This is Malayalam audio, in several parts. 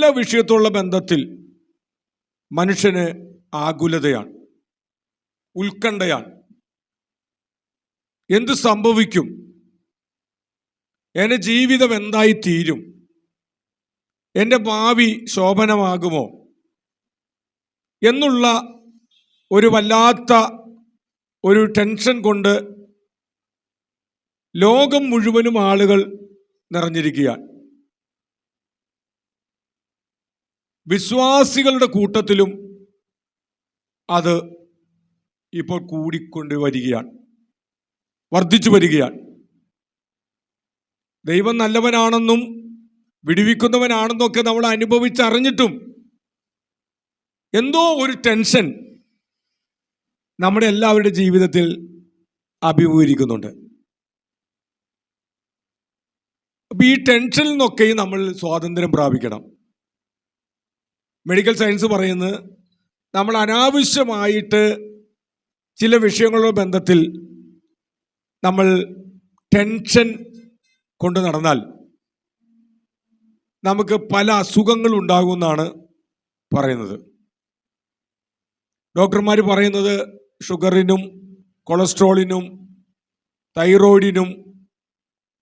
എല്ലാ വിഷയത്തോടുള്ള ബന്ധത്തിൽ മനുഷ്യന് ആകുലതയാണ്, ഉത്കണ്ഠയാണ്. എന്ത് സംഭവിക്കും? എൻ്റെ ജീവിതം എന്തായി തീരും? എൻ്റെ ഭാവി ശോഭനമാകുമോ എന്നുള്ള ഒരു വല്ലാത്ത ഒരു ടെൻഷൻ കൊണ്ട് ലോകം മുഴുവനും ആളുകൾ നിറഞ്ഞിരിക്കുകയാണ്. വിശ്വാസികളുടെ കൂട്ടത്തിലും അത് ഇപ്പോൾ കൂടിക്കൊണ്ട് വരികയാണ്, വർദ്ധിച്ചു വരികയാണ്. ദൈവം നല്ലവനാണെന്നും വിടുവിക്കുന്നവനാണെന്നും ഒക്കെ നമ്മൾ അനുഭവിച്ചറിഞ്ഞിട്ടും എന്തോ ഒരു ടെൻഷൻ നമ്മുടെ എല്ലാവരുടെ ജീവിതത്തിൽ അഭിമുഖീകരിക്കുന്നുണ്ട്. അപ്പം ഈ ടെൻഷനിൽ നിന്നൊക്കെ നമ്മൾ സ്വാതന്ത്ര്യം പ്രാപിക്കണം. മെഡിക്കൽ സയൻസ് പറയുന്നത് നമ്മൾ അനാവശ്യമായിട്ട് ചില വിഷയങ്ങളുടെ ബന്ധത്തിൽ നമ്മൾ ടെൻഷൻ കൊണ്ട് നടന്നാൽ നമുക്ക് പല അസുഖങ്ങളും ഉണ്ടാകുമെന്നാണ് പറയുന്നത്. ഡോക്ടർമാർ പറയുന്നത് ഷുഗറിനും കൊളസ്ട്രോളിനും തൈറോയിഡിനും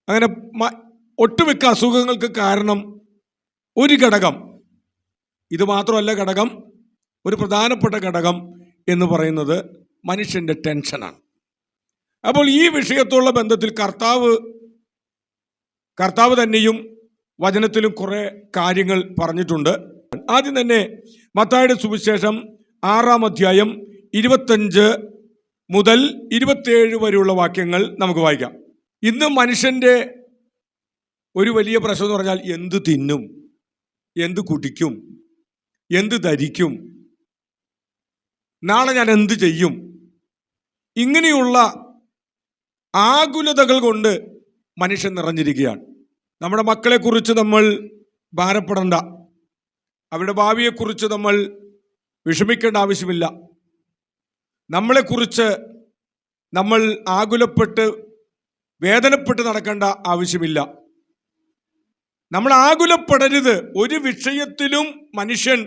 അങ്ങനെ ഒട്ടുമിക്ക അസുഖങ്ങൾക്ക് കാരണം ഒരു ഘടകം, ഇത് മാത്രമല്ല ഘടകം, ഒരു പ്രധാനപ്പെട്ട ഘടകം എന്ന് പറയുന്നത് മനുഷ്യൻ്റെ ടെൻഷനാണ്. അപ്പോൾ ഈ വിഷയത്തോടുള്ള ബന്ധത്തിൽ കർത്താവ് തന്നെയും വചനത്തിലും കുറേ കാര്യങ്ങൾ പറഞ്ഞിട്ടുണ്ട്. ആദ്യം തന്നെ മത്തായിയുടെ സുവിശേഷം 6-ാം അധ്യായം 25 മുതൽ 27 വരെയുള്ള വാക്യങ്ങൾ നമുക്ക് വായിക്കാം. ഇന്ന് മനുഷ്യൻ്റെ ഒരു വലിയ പ്രശ്നം എന്ന് പറഞ്ഞാൽ എന്ത് തിന്നും, എന്ത് കുടിക്കും, എന്ത് ധരിക്കും, നാളെ ഞാൻ എന്ത് ചെയ്യും, ഇങ്ങനെയുള്ള ആകുലതകൾ കൊണ്ട് മനുഷ്യൻ നിറഞ്ഞിരിക്കുകയാണ്. നമ്മുടെ മക്കളെക്കുറിച്ച് നമ്മൾ ഭാരപ്പെടേണ്ട, അവരുടെ ഭാവിയെക്കുറിച്ച് നമ്മൾ വിഷമിക്കേണ്ട ആവശ്യമില്ല. നമ്മളെക്കുറിച്ച് നമ്മൾ ആകുലപ്പെട്ട് വേദനപ്പെട്ട് നടക്കേണ്ട ആവശ്യമില്ല. നമ്മൾ ആകുലപ്പെടരുത്. ഒരു വിഷയത്തിലും മനുഷ്യൻ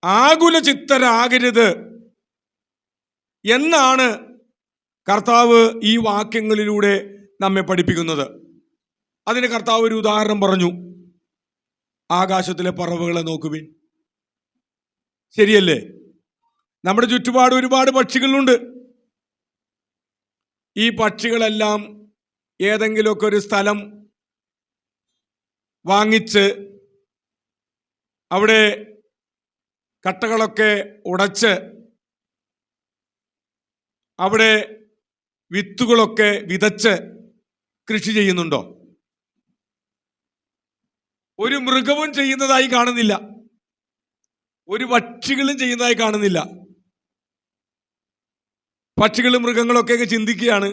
ആകുല ചിത്തരാകരുത് എന്നാണ് കർത്താവ് ഈ വാക്യങ്ങളിലൂടെ നമ്മെ പഠിപ്പിക്കുന്നത്. അതിന് കർത്താവ് ഒരു ഉദാഹരണം പറഞ്ഞു. ആകാശത്തിലെ പറവകളെ നോക്കുവിൻ. ശരിയല്ലേ? നമ്മുടെ ചുറ്റുപാട് ഒരുപാട് പക്ഷികളുണ്ട്. ഈ പക്ഷികളെല്ലാം ഏതെങ്കിലുമൊക്കെ ഒരു സ്ഥലം വാങ്ങിച്ച് അവിടെ കട്ടകളൊക്കെ ഉടച്ച് അവിടെ വിത്തുകളൊക്കെ വിതച്ച് കൃഷി ചെയ്യുന്നുണ്ടോ? ഒരു മൃഗവും ചെയ്യുന്നതായി കാണുന്നില്ല, ഒരു പക്ഷികളും ചെയ്യുന്നതായി കാണുന്നില്ല. പക്ഷികളും മൃഗങ്ങളൊക്കെ ചിന്തിക്കുകയാണ്,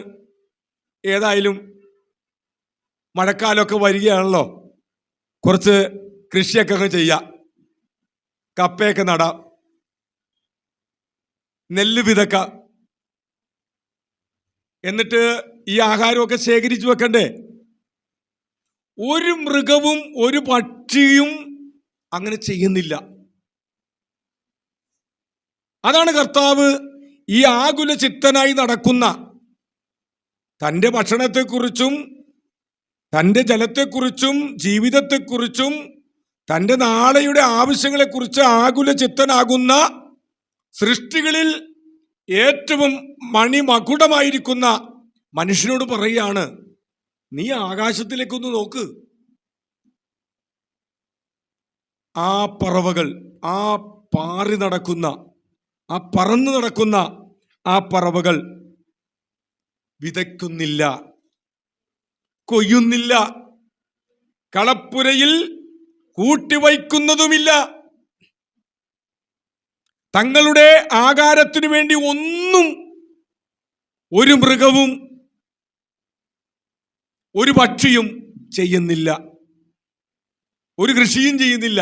ഏതായാലും മഴക്കാലമൊക്കെ വരികയാണല്ലോ, കുറച്ച് കൃഷിയൊക്കെ ചെയ്യാം, കപ്പയൊക്കെ നടാം, നെല്ല് വിതക്കാം, എന്നിട്ട് ഈ ആഹാരമൊക്കെ ശേഖരിച്ചു വെക്കണ്ടേ? ഒരു മൃഗവും ഒരു പക്ഷിയും അങ്ങനെ ചെയ്യുന്നില്ല. അതാണ് കർത്താവ് ഈ ആകുല ചിത്തനായി നടക്കുന്ന, തൻ്റെ ഭക്ഷണത്തെക്കുറിച്ചും തൻ്റെ ജലത്തെക്കുറിച്ചും ജീവിതത്തെക്കുറിച്ചും തൻ്റെ നാളെയുടെ ആവശ്യങ്ങളെക്കുറിച്ച് ആകുല ചിത്തനാകുന്ന സൃഷ്ടികളിൽ ഏറ്റവും മണിമകുടമായിരിക്കുന്ന മനുഷ്യനോട് പറയുകയാണ്, നീ ആകാശത്തിലേക്കൊന്ന് നോക്ക്. ആ പറവകൾ, ആ പാറി നടക്കുന്ന, ആ പറന്നു നടക്കുന്ന ആ പറവകൾ വിതയ്ക്കുന്നില്ല, കൊയ്യുന്നില്ല, കളപ്പുരയിൽ കൂട്ടിവയ്ക്കുന്നതുമില്ല. തങ്ങളുടെ ആഹാരത്തിനു വേണ്ടി ഒന്നും ഒരു മൃഗവും ഒരു പക്ഷിയും ചെയ്യുന്നില്ല, ഒരു കൃഷിയും ചെയ്യുന്നില്ല.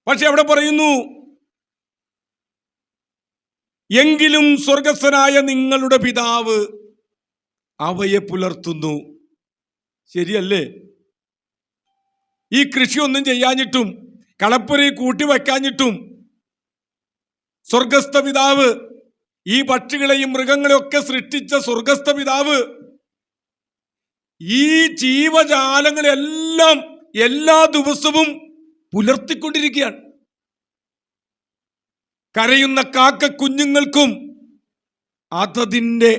പക്ഷെ അവിടെ പറയുന്നു, എങ്കിലും സ്വർഗസ്ഥനായ നിങ്ങളുടെ പിതാവ് അവയെ പുലർത്തുന്നു. ശരിയല്ലേ? ഈ കൃഷിയൊന്നും ചെയ്യാഞ്ഞിട്ടും കളപ്പുരയിൽ കൂട്ടി വയ്ക്കാഞ്ഞിട്ടും സ്വർഗസ്ഥ പിതാവ്, ഈ പക്ഷികളെയും മൃഗങ്ങളെയും ഒക്കെ സൃഷ്ടിച്ച സ്വർഗസ്ഥ പിതാവ് ഈ ജീവജാലങ്ങളെല്ലാം എല്ലാ ദിവസവും പുലർത്തിക്കൊണ്ടിരിക്കുകയാണ്. കരയുന്ന കാക്ക കുഞ്ഞുങ്ങൾക്കും അതതിൻ്റെ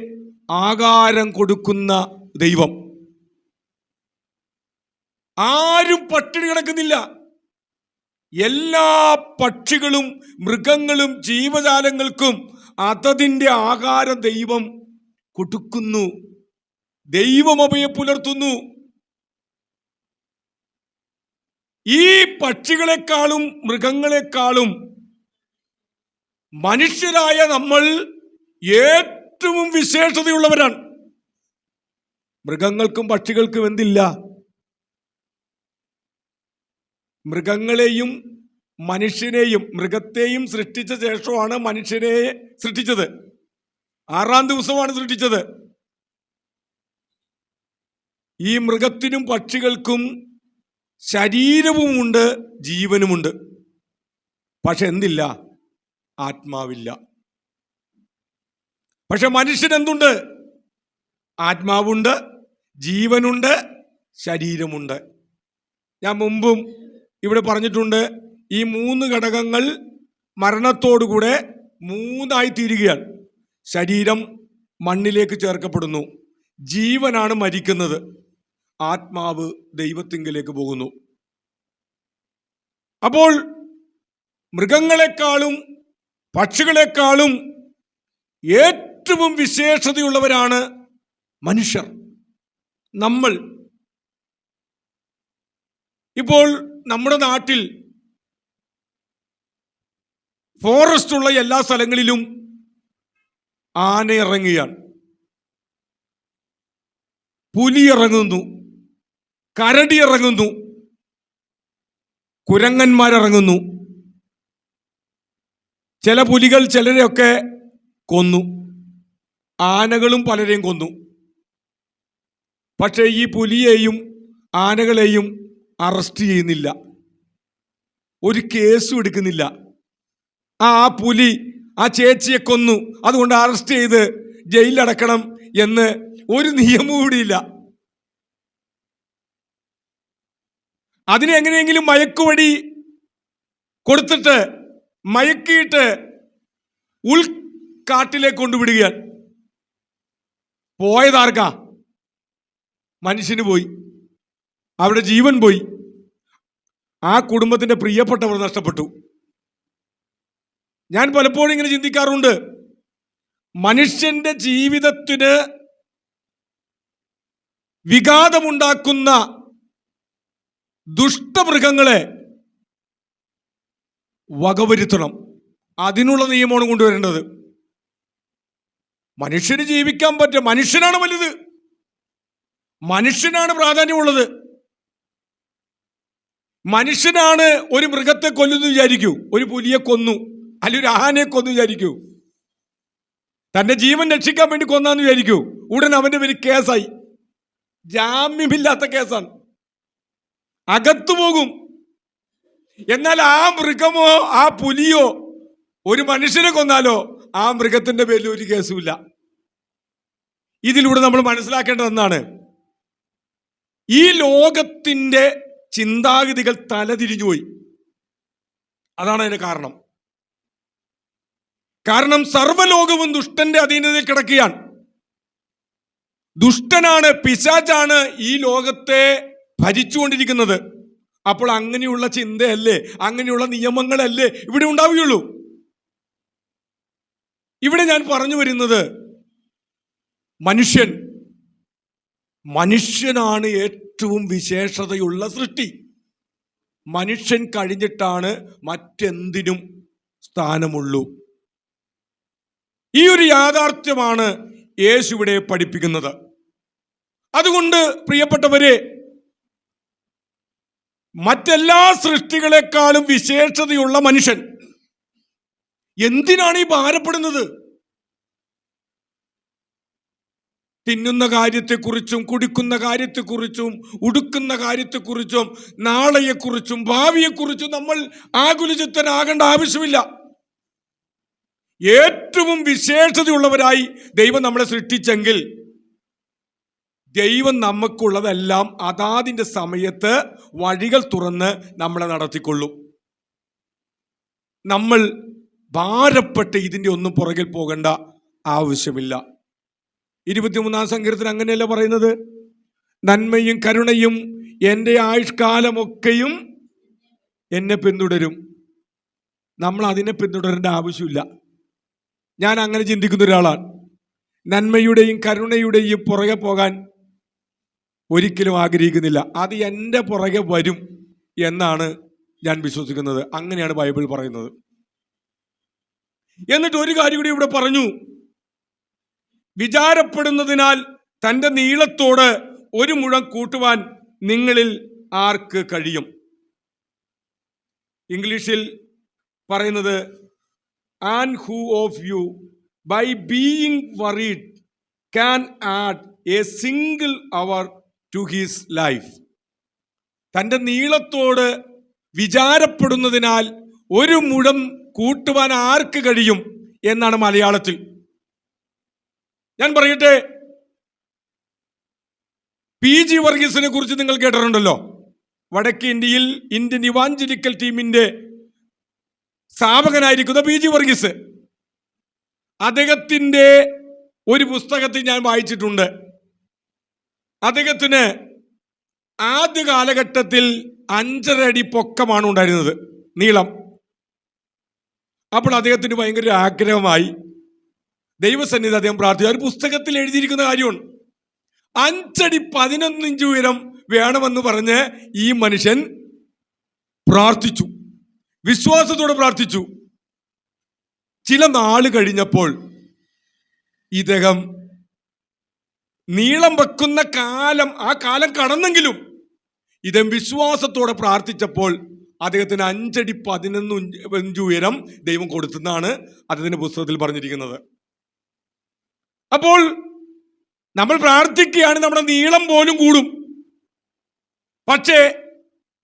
ആഹാരം കൊടുക്കുന്ന ദൈവം. ആരും പട്ടിണി കിടക്കുന്നില്ല. എല്ലാ പക്ഷികളും മൃഗങ്ങളും ജീവജാലങ്ങൾക്കും അതതിൻ്റെ ആഹാരം ദൈവം കൊടുക്കുന്നു. ദൈവം അവയെ പുലർത്തുന്നു. ഈ പക്ഷികളെക്കാളും മൃഗങ്ങളെക്കാളും മനുഷ്യരായ നമ്മൾ ഏറ്റവും വിശേഷതയുള്ളവരാണ്. മൃഗങ്ങൾക്കും പക്ഷികൾക്കും എന്തില്ല? മൃഗങ്ങളെയും മനുഷ്യനെയും, മൃഗത്തെയും സൃഷ്ടിച്ച ശേഷമാണ് മനുഷ്യനെ സൃഷ്ടിച്ചത്. 6-ാം ദിവസമാണ് സൃഷ്ടിച്ചത്. ഈ മൃഗത്തിനും പക്ഷികൾക്കും ശരീരവുമുണ്ട്, ജീവനുമുണ്ട്. പക്ഷെ എന്തില്ല? ആത്മാവില്ല. പക്ഷെ മനുഷ്യനെന്തുണ്ട്? ആത്മാവുണ്ട്, ജീവനുണ്ട്, ശരീരമുണ്ട്. ഞാൻ മുമ്പും ഇവിടെ പറഞ്ഞിട്ടുണ്ട്, ഈ 3 ഘടകങ്ങൾ മരണത്തോടുകൂടെ 3ആയി തീരുകയാണ്. ശരീരം മണ്ണിലേക്ക് ചേർക്കപ്പെടുന്നു, ജീവനാണ് മരിക്കുന്നത്, ആത്മാവ് ദൈവത്തിങ്കലേക്ക് പോകുന്നു. അപ്പോൾ മൃഗങ്ങളെക്കാളും പക്ഷികളെക്കാളും ഏറ്റവും വിശേഷതയുള്ളവരാണ് മനുഷ്യർ, നമ്മൾ. ഇപ്പോൾ നമ്മുടെ നാട്ടിൽ ഫോറസ്റ്റ് ഉള്ള എല്ലാ സ്ഥലങ്ങളിലും ആന ഇറങ്ങുകയാണ്, പുലി ഇറങ്ങുന്നു, കരടി ഇറങ്ങുന്നു, കുരങ്ങന്മാരിറങ്ങുന്നു. ചില പുലികൾ ചിലരെയൊക്കെ കൊന്നു, ആനകളും പലരെയും കൊന്നു. പക്ഷേ ഈ പുലിയെയും ആനകളെയും അറസ്റ്റ് ചെയ്യുന്നില്ല, ഒരു കേസും എടുക്കുന്നില്ല. ആ പുലി ആ ചേച്ചിയെ കൊന്നു, അതുകൊണ്ട് അറസ്റ്റ് ചെയ്ത് ജയിലിലടക്കണം എന്ന് ഒരു നിയമവും കൂടിയില്ല. അതിനെ എങ്ങനെയെങ്കിലും മയക്കുവടി കൊടുത്തിട്ട് മയക്കിയിട്ട് ഉൾക്കാട്ടിലേക്ക് കൊണ്ടുവിടുകയാണ്. പോയതാർക്കാ? മനുഷ്യന് പോയി, അവിടെ ജീവൻ പോയി, ആ കുടുംബത്തിന്റെ പ്രിയപ്പെട്ടവർ നഷ്ടപ്പെട്ടു. ഞാൻ പലപ്പോഴും ഇങ്ങനെ ചിന്തിക്കാറുണ്ട്, മനുഷ്യന്റെ ജീവിതത്തിന് വിഘാതമുണ്ടാക്കുന്ന ദുഷ്ടമൃഗങ്ങളെ വകവരുത്തണം. അതിനുള്ള നിയമമാണ് കൊണ്ടുവരേണ്ടത്. മനുഷ്യന് ജീവിക്കാൻ പറ്റും, മനുഷ്യനാണ് വലുത്, മനുഷ്യനാണ് പ്രാധാന്യമുള്ളത്. മനുഷ്യനാണ് ഒരു മൃഗത്തെ കൊല്ലുന്നു വിചാരിക്കൂ, ഒരു പുലിയെ കൊന്നു, അല്ലെങ്കിൽ ഒരു ആനയെ കൊന്നു വിചാരിക്കൂ, തന്റെ ജീവൻ രക്ഷിക്കാൻ വേണ്ടി കൊന്നാന്ന് വിചാരിക്കൂ, ഉടൻ അവന്റെ പേര് കേസായി, ജാമ്യമില്ലാത്ത കേസാണ്, അകത്തു പോകും. എന്നാൽ ആ മൃഗമോ ആ പുലിയോ ഒരു മനുഷ്യനെ കൊന്നാലോ ആ മൃഗത്തിന്റെ പേരിൽ ഒരു കേസുമില്ല. ഇതിലൂടെ നമ്മൾ മനസ്സിലാക്കേണ്ടത് എന്താണ്? ഈ ലോകത്തിന്റെ ചിന്താഗതികൾ തലതിരിഞ്ഞുപോയി. അതാണ് അതിന്റെ കാരണം. കാരണം സർവ്വലോകവും ദുഷ്ടന്റെ അധീനതയിൽ കിടക്കുകയാണ്. ദുഷ്ടനാണ്, പിശാചാണ് ഈ ലോകത്തെ ഭരിച്ചുകൊണ്ടിരിക്കുന്നത്. അപ്പോൾ അങ്ങനെയുള്ള ചിന്തയല്ലേ, അങ്ങനെയുള്ള നിയമങ്ങളല്ലേ ഇവിടെ ഉണ്ടാവുകയുള്ളൂ. ഇവിടെ ഞാൻ പറഞ്ഞു വരുന്നത്, മനുഷ്യനാണ് ഏറ്റവും വിശേഷതയുള്ള സൃഷ്ടി. മനുഷ്യൻ കഴിഞ്ഞിട്ടാണ് മറ്റെന്തിനും സ്ഥാനമുള്ളൂ. ഈ ഒരു യാഥാർത്ഥ്യമാണ് യേശു ഇവിടെ പഠിപ്പിക്കുന്നത്. അതുകൊണ്ട് പ്രിയപ്പെട്ടവരെ, മറ്റെല്ലാ സൃഷ്ടികളെക്കാളും വിശേഷതയുള്ള മനുഷ്യൻ എന്തിനാണ് ഈ ഭാരപ്പെടുന്നത്? തിന്നുന്ന കാര്യത്തെക്കുറിച്ചും കുടിക്കുന്ന കാര്യത്തെക്കുറിച്ചും ഉടുക്കുന്ന കാര്യത്തെക്കുറിച്ചും നാളെയെക്കുറിച്ചും ഭാവിയെക്കുറിച്ചും നമ്മൾ ആകുലചിത്തനാകേണ്ട ആവശ്യമില്ല. ഏറ്റവും വിശേഷതയുള്ളവരായി ദൈവം നമ്മളെ സൃഷ്ടിച്ചെങ്കിൽ ദൈവം നമുക്കുള്ളതെല്ലാം അതാതിൻ്റെ സമയത്ത് വഴികൾ തുറന്ന് നമ്മളെ നടത്തിക്കൊള്ളും. നമ്മൾ ഭാരപ്പെട്ട് ഇതിൻ്റെ ഒന്നും പുറകിൽ പോകേണ്ട ആവശ്യമില്ല. 23-ാം സങ്കീർത്തനം അങ്ങനെയല്ല പറയുന്നത്? നന്മയും കരുണയും എൻ്റെ ആയുഷ്കാലമൊക്കെയും എന്നെ പിന്തുടരും. നമ്മൾ അതിനെ പിന്തുടരേണ്ട ആവശ്യമില്ല. ഞാൻ അങ്ങനെ ചിന്തിക്കുന്ന ഒരാളാണ്. നന്മയുടെയും കരുണയുടെയും പുറകെ പോകാൻ ഒരിക്കലും ആഗ്രഹിക്കുന്നില്ല. അത് എൻ്റെ പുറകെ വരും എന്നാണ് ഞാൻ വിശ്വസിക്കുന്നത്. അങ്ങനെയാണ് ബൈബിൾ പറയുന്നത്. എന്നിട്ട് ഒരു കാര്യം കൂടി ഇവിടെ പറഞ്ഞു. വിചാരപ്പെടുന്നതിനാൽ തൻ്റെ നീളത്തോട് ഒരു മുഴം കൂട്ടുവാൻ നിങ്ങളിൽ ആർക്ക് കഴിയും? ഇംഗ്ലീഷിൽ പറയുന്നത്, and who of you by being worried can add a single hour to his life? തൻ്റെ നീളത്തോട് വിചാരപ്പെടുന്നതിനാൽ ഒരു മുഴം കൂട്ടുവാൻ ആർക്ക് കഴിയും എന്നാണ് മലയാളത്തിൽ. ഞാൻ പറയട്ടെ, PG വർഗീസിനെ കുറിച്ച് നിങ്ങൾ കേട്ടിട്ടുണ്ടല്ലോ. വടക്കേ ഇന്ത്യയിൽ ഇന്ത്യൻ ഇവാഞ്ചലിക്കൽ ടീമിന്റെ സ്ഥാപകനായിരിക്കുന്ന PG വർഗീസ്. അദ്ദേഹത്തിൻ്റെ ഒരു പുസ്തകത്തിൽ ഞാൻ വായിച്ചിട്ടുണ്ട്. അദ്ദേഹത്തിന് ആദ്യ കാലഘട്ടത്തിൽ 5.5 അടി പൊക്കമാണ് ഉണ്ടായിരുന്നത്, നീളം. അപ്പോൾ അദ്ദേഹത്തിന് ഭയങ്കര ആഗ്രഹമായി. ദൈവസന്നിധി അദ്ദേഹം പ്രാർത്ഥിച്ചു. ഒരു പുസ്തകത്തിൽ എഴുതിയിരിക്കുന്ന കാര്യമാണ്. 5 അടി 11 ഇഞ്ച് ഉയരം വേണമെന്ന് പറഞ്ഞ് ഈ മനുഷ്യൻ പ്രാർത്ഥിച്ചു, വിശ്വാസത്തോടെ പ്രാർത്ഥിച്ചു. ചില നാൾ കഴിഞ്ഞപ്പോൾ ഇദ്ദേഹം നീളം വെക്കുന്ന കാലം, ആ കാലം കടന്നെങ്കിലും ഇദ്ദേഹം വിശ്വാസത്തോടെ പ്രാർത്ഥിച്ചപ്പോൾ അദ്ദേഹത്തിന് 5 അടി 11 ഇഞ്ച് ഉയരം ദൈവം കൊടുത്തെന്നാണ് അദ്ദേഹത്തിന്റെ പുസ്തകത്തിൽ പറഞ്ഞിരിക്കുന്നത്. അപ്പോൾ നമ്മൾ പ്രാർത്ഥിക്കുകയാണ്, നമ്മുടെ നീളം പോലും കൂടും. പക്ഷേ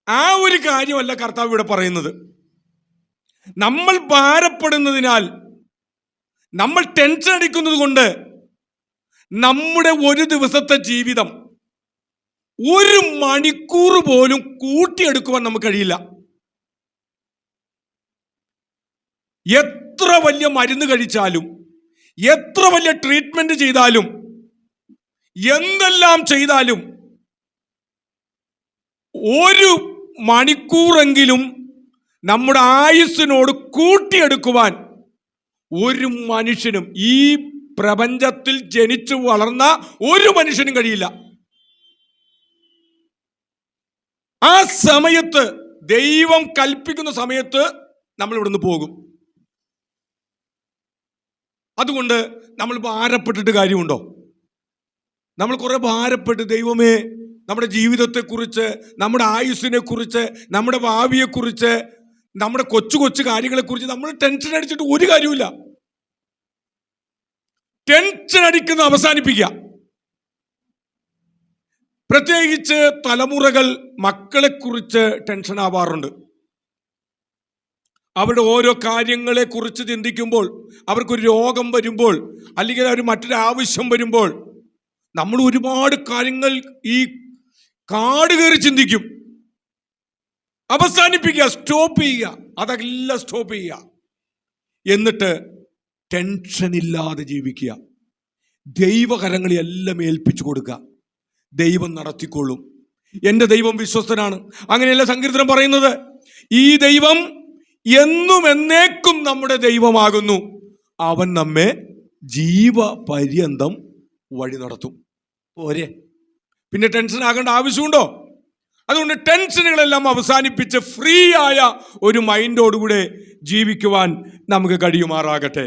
ആ ഒരു കാര്യമല്ല കർത്താവ് ഇവിടെ പറയുന്നത്. നമ്മൾ ഭാരപ്പെടുന്നതിനാൽ, നമ്മൾ ടെൻഷൻ അടിക്കുന്നത് കൊണ്ട് നമ്മുടെ ഒരു ദിവസത്തെ ജീവിതം 1 മണിക്കൂർ പോലും കൂട്ടിയെടുക്കുവാൻ നമുക്ക് കഴിയില്ല. എത്ര വലിയ മരുന്ന് കഴിച്ചാലും, എത്ര വലിയ ട്രീറ്റ്മെന്റ് ചെയ്താലും, എന്തെല്ലാം ചെയ്താലും 1 മണിക്കൂറെങ്കിലും നമ്മുടെ ആയുസ്സിനോട് കൂട്ടിയെടുക്കുവാൻ ഒരു മനുഷ്യനും, ഈ പ്രപഞ്ചത്തിൽ ജനിച്ചു വളർന്ന ഒരു മനുഷ്യനും കഴിയില്ല. ആ സമയത്ത്, ദൈവം കൽപ്പിക്കുന്ന സമയത്ത് നമ്മൾ ഇവിടുന്ന് പോകും. അതുകൊണ്ട് നമ്മൾ ഭാരപ്പെട്ടിട്ട് കാര്യമുണ്ടോ? നമ്മൾ കുറെ ഭാരപ്പെട്ട്, ദൈവമേ, നമ്മുടെ ജീവിതത്തെക്കുറിച്ച്, നമ്മുടെ ആയുസ്സിനെ കുറിച്ച്, നമ്മുടെ ഭാവിയെക്കുറിച്ച്, നമ്മുടെ കൊച്ചു കൊച്ചു കാര്യങ്ങളെക്കുറിച്ച് നമ്മൾ ടെൻഷൻ അടിച്ചിട്ട് ഒരു കാര്യമില്ല. ടെൻഷൻ അടിക്കുന്ന അവസാനിപ്പിക്കുക. പ്രത്യേകിച്ച് തലമുറകൾ മക്കളെക്കുറിച്ച് ടെൻഷൻ ആവാറുണ്ട്. അവരുടെ ഓരോ കാര്യങ്ങളെ കുറിച്ച് ചിന്തിക്കുമ്പോൾ, അവർക്കൊരു രോഗം വരുമ്പോൾ, അല്ലെങ്കിൽ അവർ മറ്റൊരു ആവശ്യം വരുമ്പോൾ, നമ്മൾ ഒരുപാട് കാര്യങ്ങൾ ഈ കാട് കയറി ചിന്തിക്കും. അവസാനിപ്പിക്കുക, സ്റ്റോപ്പ് ചെയ്യുക, അതെല്ലാം സ്റ്റോപ്പ് ചെയ്യുക. എന്നിട്ട് ടെൻഷൻ ഇല്ലാതെ ജീവിക്കുക. ദൈവകരങ്ങളെല്ലാം ഏൽപ്പിച്ചു കൊടുക്കുക. ദൈവം നടത്തിക്കൊള്ളും. എൻ്റെ ദൈവം വിശ്വസ്തനാണ്. അങ്ങനെയല്ല സങ്കീർത്തനം പറയുന്നത്? ഈ ദൈവം എന്നും എന്നേക്കും നമ്മുടെ ദൈവമാകുന്നു. അവൻ നമ്മെ ജീവപര്യന്തം വഴി നടത്തും. പോരെ, പിന്നെ ടെൻഷൻ ആകേണ്ട ആവശ്യമുണ്ടോ? അതുകൊണ്ട് ടെൻഷനുകളെല്ലാം അവസാനിപ്പിച്ച് ഫ്രീ ആയ ഒരു മൈൻഡോടുകൂടെ ജീവിക്കുവാൻ നമുക്ക് കഴിയുമാറാകട്ടെ.